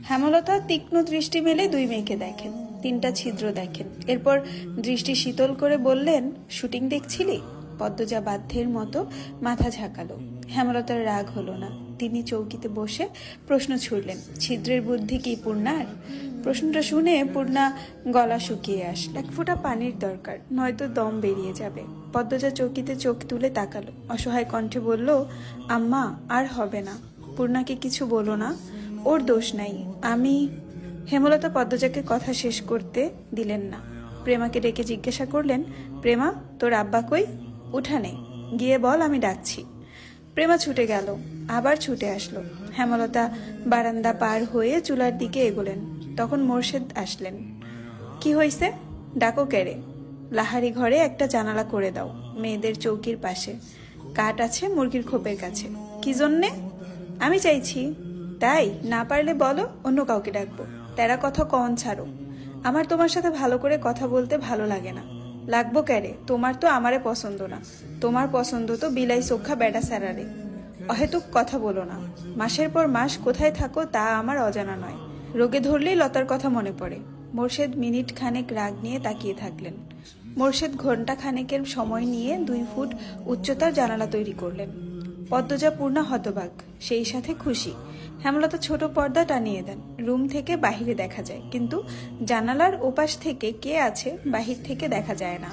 হেমলতা তীক্ষ্ণ দৃষ্টি মেলে দুই মেয়েকে দেখেন, 3টা ছিদ্র দেখেন। এরপর দৃষ্টি শীতল করে বললেন, শুটিং দেখছিলি? পদ্মজা বাধ্যের মতো মাথা ঝাঁকালো। হেমলতার রাগ হলো না। তিনি চৌকিতে বসে প্রশ্ন ছুড়লেন, ছিদ্রের বুদ্ধি কি পূর্ণার? প্রশ্নটা শুনে পূর্ণা গলা শুকিয়ে আসল। 1 ফোঁটা পানির দরকার, নয়তো দম বেরিয়ে যাবে। পদ্মজা চৌকিতে চোখ তুলে তাকালো, অসহায় কণ্ঠে বলল, আম্মা আর হবে না, পূর্ণাকে কিছু বলো না, ওর দোষ নাই। আমি হেমলতা পদ্মজাকে কথা শেষ করতে দিলেন না। প্রেমাকে ডেকে জিজ্ঞাসা করলেন, প্রেমা, তোর আব্বা কই? উঠানে, গিয়ে বল আমি ডাকছি। প্রেমা ছুটে গেল, আবার ছুটে আসলো। হেমলতা বারান্দা পার হয়ে চুলার দিকে এগোলেন। তখন মোর্শেদ আসলেন। কি হইছে? ডাকো কেড়ে? লাহারি ঘরে একটা জানালা করে দাও, মেয়েদের চৌকির পাশে। কাঠ আছে মুরগির খোপের কাছে। কি জন্যে? আমি চাইছি। তাই? না পারলে বলো, অন্য কাউকে ডাকবো। তেরা কথা কন ছাড়ো। আমার তোমার সাথে ভালো করে কথা বলতে ভালো লাগে না। লাগবো ক্যারে? তোমার তো আমারে পছন্দ না। তোমার পছন্দ তো বিলাই চোখা বেটা স্যারারে। অহেতুক কথা বলো না। মাসের পর মাস কোথায় থাকো তা আমার অজানা নয়। রোগে ধরলেই লতার কথা মনে পড়ে। মোর্শেদ মিনিট খানেক রাগ নিয়ে তাকিয়ে থাকলেন। মোর্শেদ ঘন্টা খানেকের সময় নিয়ে 2 ফুট উচ্চতার জানালা তৈরি করলেন। পদ্মজা পূর্ণা হতবাক, সেই সাথে খুশি। হেমলতা ছোট পর্দা টানিয়ে দেন। রুম থেকে বাহিরে দেখা যায়, কিন্তু জানালার ওপাশ থেকে কে আছে বাহির থেকে দেখা যায় না।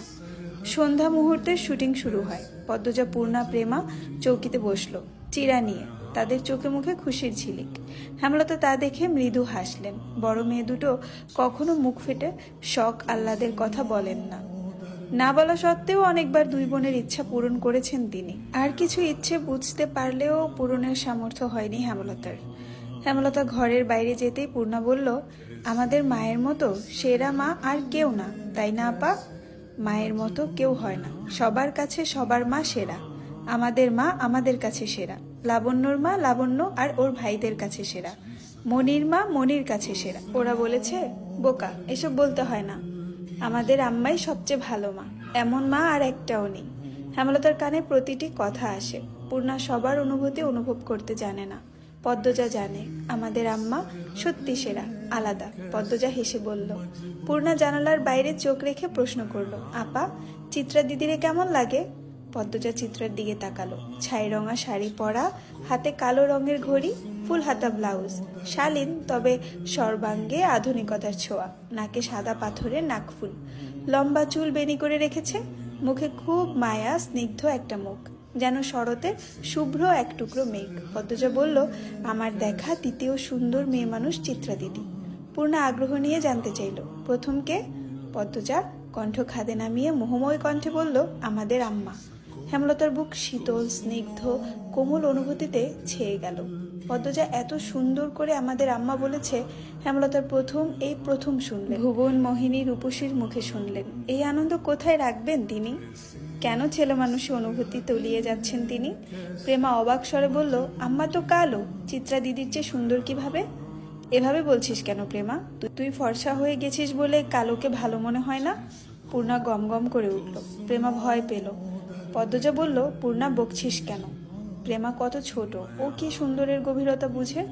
সন্ধ্যা মুহূর্তের শুটিং শুরু হয়। পদ্মজা, পূর্ণা, প্রেমা চৌকিতে বসলো, চিরা নিয়ে। তাদের চোখে মুখে খুশির ঝিলিক। হেমলতা তা দেখে মৃদু হাসলেন। বড় মেয়ে দুটো কখনো মুখ ফেটে শখ আহ্লাদের কথা বলেন না। না বলা সত্ত্বেও অনেকবার 2 বোনের ইচ্ছা পূরণ করেছেন তিনি। আর কিছু ইচ্ছে বুঝতে পারলেও পূরণের সামর্থ্য হয়নি হেমলতার। হেমলতা ঘরের বাইরে যেতেই পূর্ণা বলল, আমাদের মায়ের মতো সেরা মা আর কেউ না, তাই না আপা? মায়ের মতো কেউ হয় না, সবার কাছে সবার মা সেরা। আমাদের মা আমাদের কাছে সেরা, লাবণ্যর মা লাবণ্য আর ওর ভাইদের কাছে সেরা, মনির মা মনির কাছে সেরা। ওরা বলেছে, বোকা, এসব বলতে হয় না, আমাদের আম্মাই সবচেয়ে ভালো মা, এমন মা আর একটাও নেই। হেমলতার কানে প্রতিটি কথা আসে। পূর্ণা সবার অনুভূতি অনুভব করতে জানে না। পদ্মজা জানে, আমাদের আম্মা সত্যি সেরা, আলাদা। পদ্মজা হেসে বলল। পূর্ণা জানালার বাইরে চোখ রেখে প্রশ্ন করলো, আপা, চিত্রা দিদিরে কেমন লাগে? পদ্মজা চিত্রার দিকে তাকালো। ছাই রঙা শাড়ি পরা, হাতে কালো রঙের ঘড়ি, ফুল হাতা ব্লাউজ, শালীন তবে সর্বাঙ্গে আধুনিকতার ছোঁয়া, নাকে সাদা পাথরের নাকফুল, লম্বা চুল বেনি করে রেখেছে, মুখে খুব মায়া স্নিগ্ধ একটা মুখ, যেন শরতের শুভ্র এক টুকরো মেঘ। পদ্মজা বলল, আমার দেখা দ্বিতীয় সুন্দর মেয়ে মানুষ চিত্রা দিদি। পূর্ণা আগ্রহ নিয়ে জানতে চাইল, প্রথম কে? পদ্মজা কণ্ঠ খাদে নামিয়ে মোহময় কণ্ঠে বলল, আমাদের আম্মা। হেমলতার বুক শীতল স্নিগ্ধ কোমল অনুভূতিতে ছেয়ে গেল। পদ্মজা এত সুন্দর করে আমাদের আম্মা বলেছে, হেমলতার প্রথম শুনলেন। ভুবন মোহিনী রূপসীর মুখে শুনলেন। এই আনন্দ কোথায় রাখবেন তিনি? কেন ছেলে মানুষের অনুভূতি তলিয়ে যাচ্ছেন তিনি? প্রেমা অবাক স্বরে বলল, আম্মা তো কালো, চিত্রা দিদির চেয়ে সুন্দর কিভাবে? এভাবে বলছিস কেন প্রেমা? তুই ফর্সা হয়ে গেছিস বলে কালোকে ভালো মনে হয় না? পূর্ণা গম গম করে উঠল। প্রেমা ভয় পেল। পদ্মজা বলল, পূর্ণা বকছিস কেন? প্রেমা কত ছোট, ও কি সুন্দরের গভীরতা বুঝে?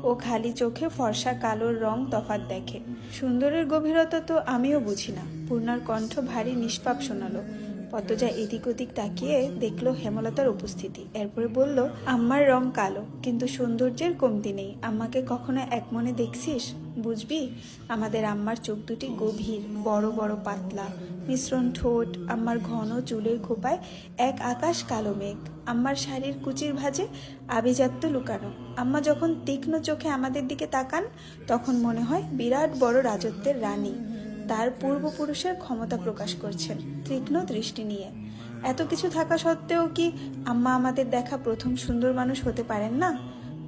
ও খালি চোখে ফর্সা কালোর রং তফাৎ দেখে। সুন্দরের গভীরতা তো আমিও বুঝি না। পূর্ণার কণ্ঠ ভারী নিষ্পাপ শোনালো। পদ্মজা এদিক ওদিক তাকিয়ে দেখলো হেমলতার উপস্থিতি। এরপরে বলল, আম্মার রং কালো, কিন্তু সৌন্দর্যের কমতি নেই। আম্মাকে কখনো এক মনে দেখছিস? বুঝবি, আমাদের আম্মার চোখ দুটি গভীর, বড় বড় পাতলা, মিশ্রণ ঠোঁট, আম্মার ঘন চুলের খোপায় এক আকাশ কালো মেঘ, আম্মার শাড়ির কুচির ভাঁজে আভিজাত্য লুকানো। আম্মা যখন তীক্ষ্ণ চোখে আমাদের দিকে তাকান, তখন মনে হয় বিরাট বড় রাজত্বের রানী তার পূর্বপুরুষের ক্ষমতা প্রকাশ করছেন তীক্ষ্ণ দৃষ্টি নিয়ে। এত কিছু থাকা সত্ত্বেও কি আম্মা আমাদের দেখা প্রথম সুন্দর মানুষ হতে পারেন না?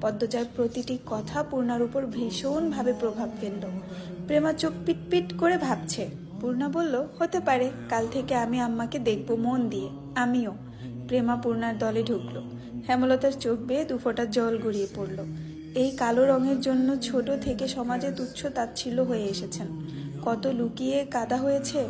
পদ্মজার প্রতিটি কথা পূর্ণার উপর ভীষণভাবে প্রভাব ফেলল। প্রেমা চোখ পিটপিট করে ভাবছে। পূর্ণা বলল, হতে পারে, কাল থেকে আমি আম্মাকে দেখব মন দিয়ে, আমিও। প্রেমা পূর্ণার দলে ঢুকলো। হেমলতার চোখ বেয়ে 2 ফোঁটা জল গড়িয়ে পড়ল। এই কালো রঙের জন্য ছোট থেকে সমাজে তুচ্ছ তাচ্ছিল্য হয়ে এসেছেন। কত লুকিয়ে কাঁদা হয়েছে,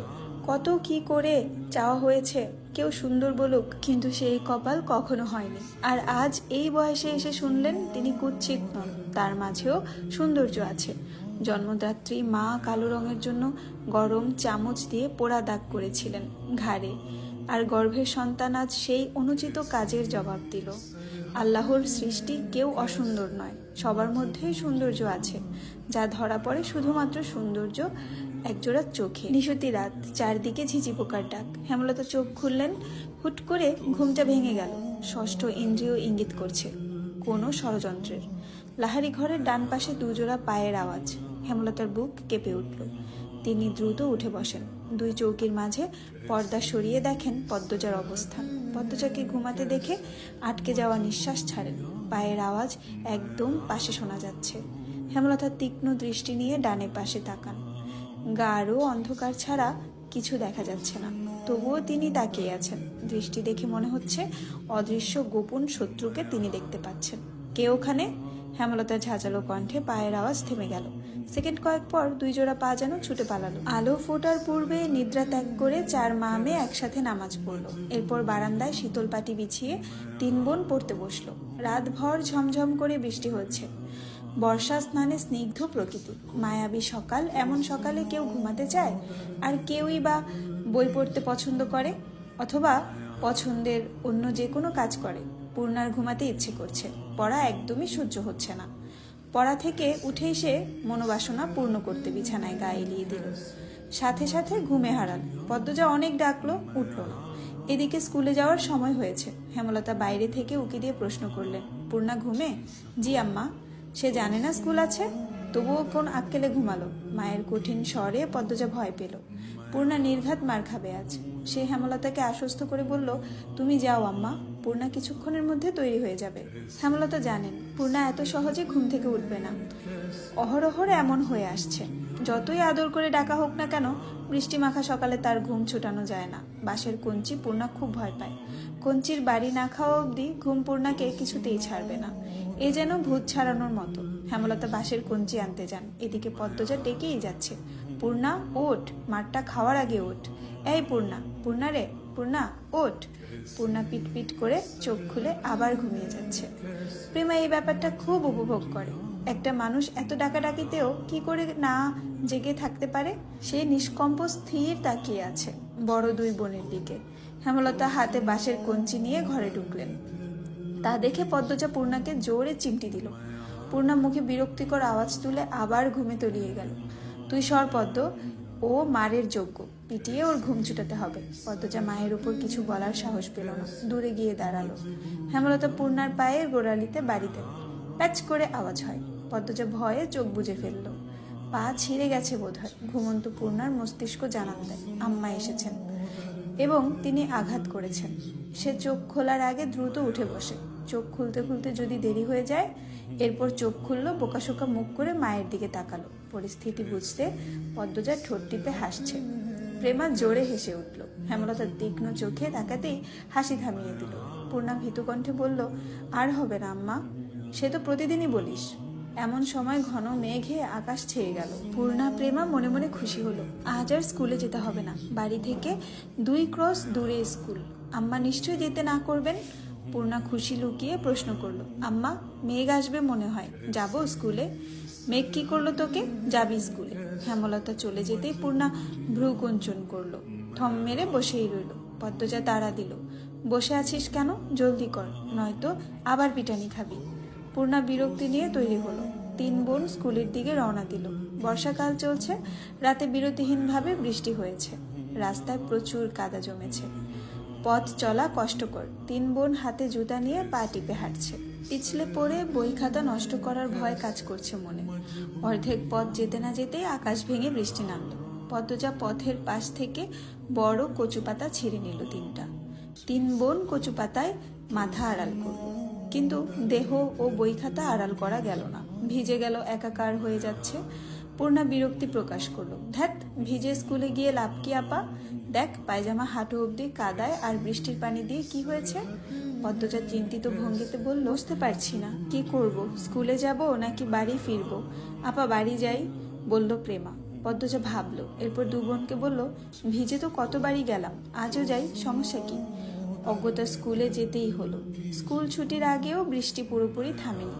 কত কি করে চাওয়া হয়েছে কেউ সুন্দর বলুক, কিন্তু সেই কপাল কখনো হয়নি। আর আজ এই বয়সে এসে শুনলেন তিনি কুৎসিত নন, তার মাঝেও সৌন্দর্য আছে। জন্মদাত্রী মা কালো রঙের জন্য গরম চামচ দিয়ে পোড়া দাগ করেছিলেন ঘাড়ে, আর গর্ভের সন্তান আজ সেই অনুচিত কাজের জবাব দিল। আল্লাহর সৃষ্টি কেউ অসুন্দর নয়, সবার মধ্যেই সৌন্দর্য আছে, যা ধরা পড়ে শুধুমাত্র সৌন্দর্য একজোড়া চোখে। নিশতি রাত, চারদিকে ঝিঝি পোকার ডাক। হেমলতা চোখ খুললেন, হুট করে ঘুমটা ভেঙে গেল। ষষ্ঠ ইন্দ্রিয় ইঙ্গিত করছে কোনো ষড়যন্ত্রের। লাহারি ঘরের ডান পাশে দুজোড়া পায়ের আওয়াজ। হেমলতার বুক কেঁপে উঠল। তিনি দ্রুত উঠে বসেন। দুই চৌকির মাঝে পর্দা সরিয়ে দেখেন পদ্মজার অবস্থান। পদ্মজাকে ঘুমাতে দেখে আটকে যাওয়া নিঃশ্বাস ছাড়েন। পায়ের আওয়াজ একদম পাশে শোনা যাচ্ছে। হেমলতা তীক্ষ্ণ দৃষ্টি নিয়ে ডানে পাশে তাকান। গাঢ় অন্ধকার ছাড়া কিছু দেখা যাচ্ছে না, তবুও তিনি তাকিয়ে আছেন। দৃষ্টি দেখে মনে হচ্ছে অদৃশ্য গোপন শত্রুকে তিনি দেখতে পাচ্ছেন। কে ওখানে? হেমলতার ঝাঁঝালো কণ্ঠে পায়ের আওয়াজ থেমে গেল। সেকেন্ড কয়েক পর দুই জোড়া পা যেন ছুটে পালালো। আলো ফোটার পূর্বে নিদ্রা ত্যাগ করে চার মা মেয়ে একসাথে নামাজ পড়লো। এরপর বারান্দায় শীতল পাটি বিছিয়ে তিন বোন পড়তে বসলো। রাত ভর ঝমঝম করে বৃষ্টি হচ্ছে। বর্ষা স্নানে স্নিগ্ধ প্রকৃতি, মায়াবী সকাল। এমন সকালে কেউ ঘুমাতে চায়, আর কেউই বা বই পড়তে পছন্দ করে, অথবা পছন্দের অন্য যে কোনো কাজ করে। পূর্ণার ঘুমাতে ইচ্ছে করছে, পড়া একদমই সহ্য হচ্ছে না। পড়া থেকে উঠেই সে মনোবাসনা পূর্ণ করতে বিছানায় গা এলিয়ে দিল। সাথে সাথে ঘুমে হারাল। পদ্মজা অনেক ডাকলো, উঠল না। এদিকে স্কুলে যাওয়ার সময় হয়েছে। হেমলতা বাইরে থেকে উকি দিয়ে প্রশ্ন করলেন, পূর্ণা ঘুমে? জি আম্মা। সে জানে না স্কুল আছে? তবুও কোন আক্কেলে ঘুমালো? মায়ের কঠিন স্বরে পদ্মজা ভয় পেল। পূর্ণা নির্ঘাত মার খাবে আজ। সে হেমলতাকে আশ্বস্ত করে বলল, তুমি যাও আম্মা, পূর্ণা কিছুক্ষণের মধ্যে তৈরি হয়ে যাবে। হেমলতা জানেন পূর্ণা এত সহজে ঘুম থেকে উঠবে না। অহরহর এমন হয়ে আসছে। যতই আদর করে ডাকা হোক না কেন, বৃষ্টি মাখা সকালে তার ঘুম ছুটানো যায় না। বাঁশের কঞ্চি পূর্ণা খুব ভয় পায়। কঞ্চির বাড়ি না খাওয়া অবধি ঘুম পূর্ণাকে কিছুতেই ছাড়বে না। এ যেন ভূত ছাড়ানোর মতো। হেমলতা বাঁশের কঞ্চি আনতে যান। এদিকে পদ্মজা ডেকেই যাচ্ছে, পূর্ণা ওঠ, মারটা খাওয়ার আগে ওঠ। এই পূর্ণা, পূর্ণা রে, পূর্ণা ওঠ। পূর্ণা পিট করে চোখ খুলে আবার ঘুমিয়ে যাচ্ছে। প্রেমা এই ব্যাপারটা খুব উপভোগ করে। একটা মানুষ এত ডাকাডাকিতেও কি করে না জেগে থাকতে পারে। সে নিষ্কম্প স্থির তাকিয়ে আছে বড় দুই বোনের দিকে। হেমলতা হাতে বাঁশের কঞ্চি নিয়ে ঘরে ঢুকলেন। তা দেখে পদ্মজা পূর্ণাকে জোরে চিমটি দিল। পূর্ণা মুখে বিরক্তিকর আওয়াজ তুলে আবার ঘুমে তলিয়ে গেল। তুই সর পদ্ম, ও মারের যোগ্য, পিটিয়ে ওর ঘুম ছুটাতে হবে। পদ্মজা মায়ের উপর কিছু বলার সাহস পেল না, দূরে গিয়ে দাঁড়ালো। হেমলতা পূর্ণার পায়ের গোড়ালিতে বাড়ি দেন। প্যাচ করে আওয়াজ হয়। পদ্মজা ভয়ে চোখ বুজে ফেলল। পা ছিঁড়ে গেছে বোধহয়। ঘুমন্ত পূর্ণার মস্তিষ্ক জানান দেয় আম্মা এসেছেন এবং তিনি আঘাত করেছেন। সে চোখ খোলার আগে দ্রুত উঠে বসে। চোখ খুলতে খুলতে যদি দেরি হয়ে যায়। এরপর চোখ খুলল, বোকাশোকা মুখ করে মায়ের দিকে তাকালো। পরিস্থিতি বুঝতে পদ্মজা ঠোঁট টিপে হাসছে। প্রেমা জোরে হেসে উঠল। হেমলতার তীক্ষ্ণ চোখে তাকাতেই হাসি থামিয়ে দিল। পূর্ণা ভীতু কণ্ঠে বলল, আর হবে না আম্মা, সে তো প্রতিদিনই বলিস। এমন সময় ঘন মেঘে আকাশ ছেয়ে গেল। পূর্ণা প্রেমা মনে মনে খুশি হলো। আজ আর স্কুলে যেতে হবে না। বাড়ি থেকে 2 ক্রস দূরে স্কুল। আম্মা নিশ্চয়ই যেতে না করবেন। পূর্ণা খুশি লুকিয়ে প্রশ্ন করলো, আম্মা মেঘ আসবে মনে হয়, যাবো স্কুলে? মেঘ কি করলো তোকে? যাবি স্কুলে। হেমলতা চলে যেতেই পূর্ণা ভ্রু কুঞ্চন করলো। থম মেরে বসেই রইল। পদ্মজা তাড়া দিল, বসে আছিস কেন? জলদি কর, নয়তো আবার পিটানি খাবি। পূর্ণা বিরক্তি নিয়ে তৈরি হলো। 3 বোন স্কুলের দিকে রওনা দিল। বর্ষাকাল চলছে। রাতে বিরতিহীনভাবে বৃষ্টি হয়েছে। রাস্তায় প্রচুর কাদা জমেছে। পথ চলা কষ্টকর। 3 বোন হাতে জুতা নিয়ে পা টিপে হাঁটছে। পিছলে পড়ে বই খাতা নষ্ট করার ভয় কাজ করছে মনে। অর্ধেক পথ যেতে না যেতেই আকাশ ভেঙে বৃষ্টি নামলো। পদ্মজা পথের পাশ থেকে বড় কচু পাতা ছিঁড়ে নিল 3টা। 3 বোন কচু পাতায় মাথা আড়াল করল, কিন্তু দেহ ও বই খাতা আড়াল করা গেল না। ভিজে গেল, একাকার হয়ে যাচ্ছে। পূর্ণা বিরক্তি প্রকাশ করলো, ধ্যাত, ভিজে স্কুলে গিয়ে লাভ কি আপা? দেখ পায়জামা হাঁটু অব্দি কাদায়, আর বৃষ্টির পানি দিয়ে কি হয়েছে? পদ্মজা চিন্তিত ভঙ্গিতে বলল, বুঝতে পারছি না কি করব, স্কুলে যাব নাকি বাড়ি ফিরবো। আপা বাড়ি যাই, বলল প্রেমা। পদ্মজা ভাবলো, এরপর 2 বোনকে বলল, ভিজে তো কতবারই গেলাম, আজও যাই, সমস্যা কি? অজ্ঞতা স্কুলে যেতেই হলো। স্কুল ছুটির আগেও বৃষ্টি পুরোপুরি থামেনি।